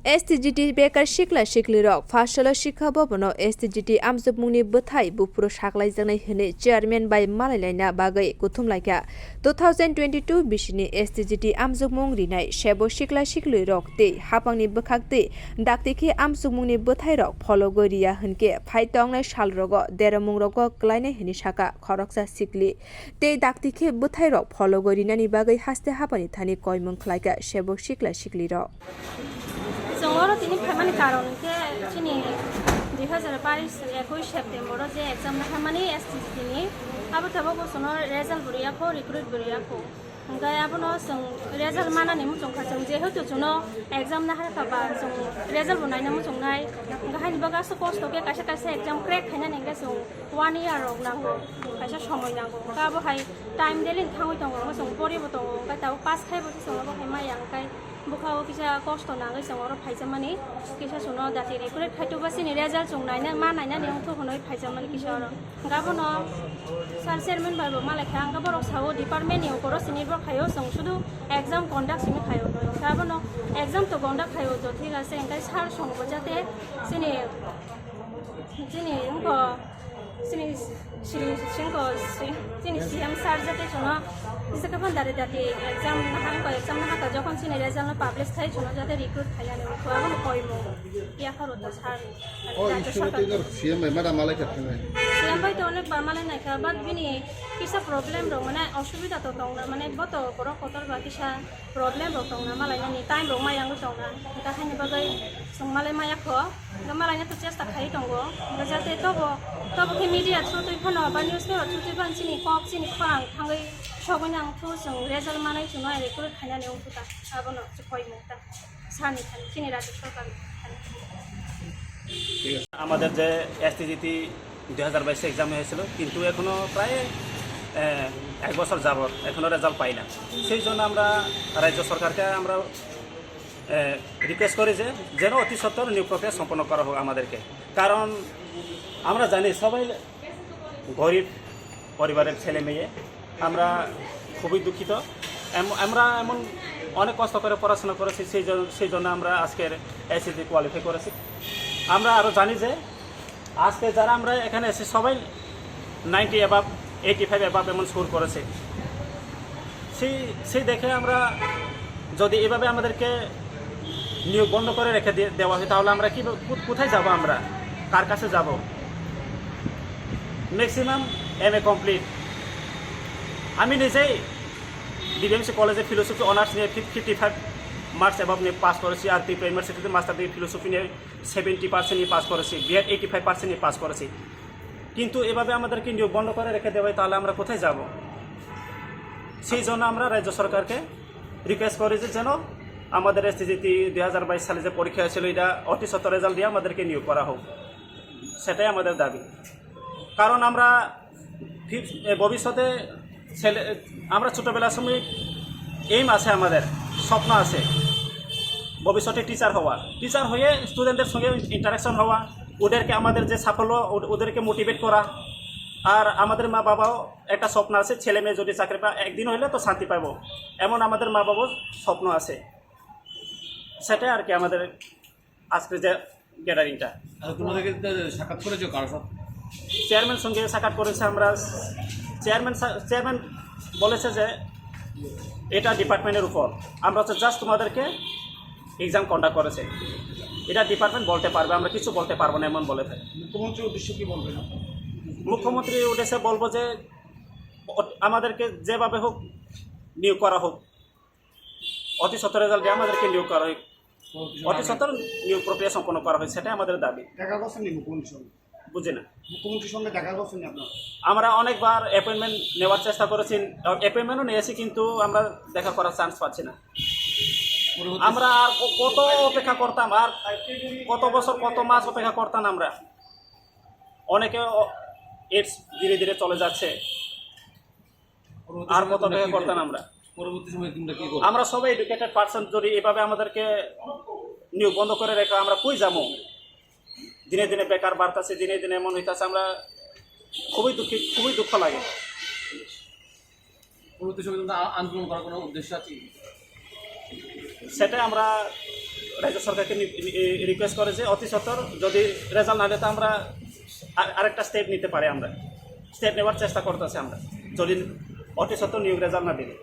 STGT बेकार सिख्ला सिख्लिरक फासला शिक्षा भवनाव STGT आमजोबमुंनि बोथाय बुफ्रु साग्लायजानाय होनो चेयारमेन बाय मालायलायना बागै गुथुमलायखा 2022 बिसिनि STGT आमजोबमुं रिनाय सेबो सिख्ला सिख्लिरक ते हापांनि बोखाकते दाक्तिखि आमजोबमुंनि बोथायरक फलगरिया होनके फाइतंनाय सालरग देरमुंरग क्लायनाय होनि साका खरकसा सिख्लि ते दाक्तिखि बोथायरक फलगरिनानि बागै हास्ते हापानि थानि कयमुं खलायका सेबो सिख्ला सिख्लिरक जोंङो दिनै खामानि कारनके दिनै 2022 सेप्टेम्बर जे एग्जाम खामानि STGT नि आबो थाबो बोसोनो रिजाल्ट बुरियाखौ रिक्रुट बुरियाखौ ओंखाय आबोनो जों रिजाल्ट मानानै मुजंखा जों जेहेतु जुनो एग्जाम ना हाखाबा जों रिजाल्ट बनायनो मुजंनाय ओंखायनो बा गासै कस्तके कासे एग्जाम क्रेक खायनानै जों 1 इयार नांगौ कासे समय नांगौ गाबो हाय टाइम डेलिं थाङै दङ जों परिबो दङ ओंखाय दाव पास खायबो जों बाहाय माया ओंखाय बुखाव किसा कस्त नाङै जों अर फायजामानि किसा सुनो दाति रिक्रुट खायतोबा सिनि रिजाल्ट जों नायना मा नायना नेउ तो हनै फायजामानि किसा अर गाबोनो सार चेयरमेन बाबो मालायखा आंगा बर सावो डिपार्टमेन्ट नि बर सिनि बर खायो जों सुदु एग्जाम कन्डाक्ट सिनि खायो गाबोनो एग्जाम तो कन्डाक्ट खायो तो ठीक আছে ओंखाय सार संबो जाते सिनि उनको सिनि CM सार जाते सुनो इसके फंदारे जाते एग्जाम ना जखन सिनि रिजाल्ट पाब्लिश खाय सुनो जाते रिक्रुट खायाने उनको आबो कयमो या खरता सार CM मादा मालायखा थाङो CM बाय तो अनेक बार मालायनायखा बाट बिनि किसा प्रब्लेम दं माने असुबिदा तो दं माने बत बर खतर बा किसा प्रब्लेम दं मालायनि टाइम दं मायांगो दं ओंखायनो बागै जों मालाय मायाखो मालायनो तो चेष्टा खाय दंगो जाते तबो कि मीडिया थ्रु तुइ फनो बा न्यूज पेपर थ्रु तुइ बानसिनि कक सिनि खरां थाङै सगैनां थु जों रिजाल्ट मानाय सुनो रिक्रुट खायनानै उनफुता आबोनो कय मुक्ता सानि थानि सिनि राज्य सरकार আমাদের যে STGT 2022 এক্সাম হয়েছিল কিন্তু এখনো প্রায় 1 বছর যাবত এখনো রেজাল্ট পাই না সেই জন্য আমরা রাজ্য সরকারকে আমরা রিকোয়েস্ট করি যে যেন অতি সত্বর নিয়োগ প্রক্রিয়া সম্পন্ন করা হোক আমাদেরকে কারণ আমরা জানি সবাই গরিব পরিবারের ছেলে মেয়ে আমরা খুবই দুঃখিত আমরা এমন অনেক কষ্ট করে পড়াশোনা করেছি সেই জন্য আমরা আজকের STGT কোয়ালিফাই করেছি আমরা আরও জানি যে আজকে যারা আমরা এখানে এসে সবাই 90 অ্যাবাভ 85 অ্যাবাভ এমন স্কোর করেছে সেই দেখে আমরা যদি এভাবে আমাদেরকে নিয়োগ বন্ধ করে রেখে দেওয়া হয় তাহলে আমরা কি কোথায় যাব আমরা কার কাছে যাব ম্যাক্সিমাম MA কমপ্লিট আমি নিজেই DBMC কলেজে ফিলোসফি অনার্স নিয়ে 55 মার্কস অ্যাবাভ নিয়ে পাস করেছি আর ত্রিপুরা ইউনিভার্সিটিতে মাস্টার ডিগ্রি ফিলোসফি নিয়ে 70% নিয়ে পাস করেছি বিএড 85% নিয়ে পাস করেছি কিন্তু এভাবে আমাদেরকে নিয়োগ বন্ধ করে রেখে দেওয়া তাহলে আমরা কোথায় যাব সেই জন্য আমরা রাজ্য সরকারকে রিকোয়েস্ট করি যে যেন আমাদের STGT 2022 সালে যে পরীক্ষা হয়েছিল এটা অতি সত্বর রেজাল্ট দিয়ে আমাদেরকে নিয়োগ করা হোক সেটাই আমাদের দাবি কারণ আমরা ভবিষ্যতে আমরা ছোটোবেলার সময় এইম আছে আমাদের স্বপ্ন আছে ভবিষ্যতে টিচার হয়ে স্টুডেন্টদের সঙ্গে ইন্টারাকশন হওয়া ওদেরকে আমাদের যে সাফল্য ওদেরকে মোটিভেট করা আর আমাদের মা বাবাও একটা স্বপ্ন আছে ছেলে মেয়ে যদি চাকরি পায় একদিন হইলে তো শান্তি পাবো এমন আমাদের মা বাবার স্বপ্ন আছে সেটাই আর কি আমাদের আজকে যে গ্যাদারিংটা তোমাদেরকে সাক্ষাৎ করেছো কারোর সাথে চেয়ারম্যান সঙ্গে সাক্ষাৎ করেছে আমরা চেয়ারম্যান বলেছে যে এটা ডিপার্টমেন্টের উপর আমরা হচ্ছে জাস্ট তোমাদেরকে এক্সাম কন্ডাক্ট করেছে এটা ডিপার্টমেন্ট বলতে পারবে আমরা কিছু বলতে পারবো না এমন বলে থাকে মুখ্যমন্ত্রীর উদ্দেশ্য কি বলবেন মুখ্যমন্ত্রীর উদ্দেশ্যে বলবো যে আমাদেরকে যেভাবে হোক নিয়োগ করা হোক অতি সত্বর রেজাল্ট দিয়ে আমাদেরকে নিয়োগ করা হোক অতি সত্বর নিয়োগ প্রক্রিয়া সম্পন্ন করা হয় সেটাই আমাদের দাবি দেখা করছেন নি মুখ্যমন্ত্রীর সঙ্গে বুঝি না মুখ্যমন্ত্রীর সঙ্গে দেখা করছেন নি আপনারা আমরা অনেকবার অ্যাপয়েন্টমেন্ট নেওয়ার চেষ্টা করেছি অ্যাপয়েন্টমেন্টও নিয়েছি কিন্তু আমরা দেখা করার চান্স পাচ্ছি না আমরা আর কত অপেক্ষা করতাম আর কত বছর কত মাস অপেক্ষা করতাম আমরা অনেকে এডস ধীরে ধীরে চলে যাচ্ছে আর কত অপেক্ষা করতাম আমরা পরবর্তী সময় তোমরা কি করবে আমরা সবাই এডুকেটেড পারসন যদি এভাবে আমাদেরকে নিয়োগ বন্ধ করে রেখে আমরা কই যাবো দিনে দিনে বেকার বাড়তেছে দিনে দিনে এমন হইতেছে আমরা খুবই দুঃখ লাগে পরবর্তী সময় তোমরা আন্দোলন করার কোনো উদ্দেশ্য আছে সেটা আমরা রাজ্য সরকারকে রিকোয়েস্ট করে যে অতি সত্বর যদি রেজাল্ট না দেয় তো আমরা আরেকটা স্টেপ নিতে পারি, আমরা স্টেপ নেওয়ার চেষ্টা করতেছি আমরা যদি অতি সত্বর নিয়োগ রেজাল্ট না দিলে।